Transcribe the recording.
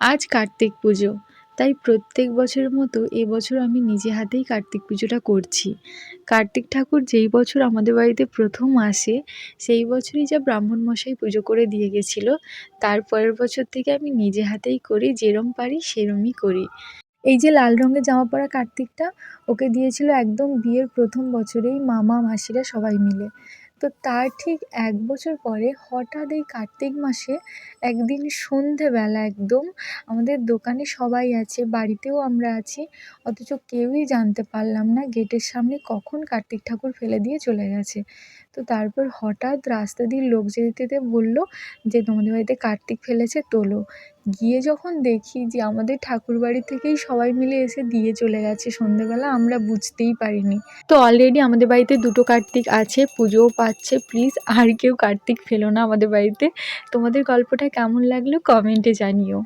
আজ কার্তিক পুজো, তাই প্রত্যেক বছরের মতো এবছর আমি নিজে হাতেই কার্তিক পুজোটা করছি। কার্তিক ঠাকুর যেই বছর আমাদের বাড়িতে প্রথম আসে, সেই বছরই যা ব্রাহ্মণমশাই পুজো করে দিয়ে গেছিল। তার পরের বছর থেকে আমি নিজে হাতেই করি, যেরম পারি সেরমই করি। এই যে লাল রঙের জামা পরা কার্তিকটা, ওকে দিয়েছিল একদম বিয়ের প্রথম বছরেই মামা মাসিরা সবাই মিলে। তো তার ঠিক ১ বছর পরে হঠাৎ এই কার্তিক মাসে একদিন সন্ধেবেলা একদম আমাদের দোকানে সবাই আছে, বাড়িতেও আমরা আছি, অথচ কেউই জানতে পারলাম না গেটের সামনে কখন কার্তিক ঠাকুর ফেলে দিয়ে চলে গেছে। তো তারপর হঠাৎ রাস্তা দিয়ে লোক যেতে যেতে বলল যে, "তোমাদের বাড়িতে কার্তিক ফেলেছে, তোলো।" গিয়ে যখন দেখি যে আমাদের ঠাকুরবাড়ি থেকেই সবাই মিলে এসে দিয়ে চলে গেছে সন্ধেবেলা, আমরা বুঝতেই পারিনি। তো অলরেডি আমাদের বাড়িতে ২ টো কার্তিক আছে, পুজোও পাচ্ছে। প্লিজ আর কেউ কার্তিক ফেলো না আমাদের বাড়িতে। তোমাদের গল্পটা কেমন লাগলো কমেন্টে জানিও।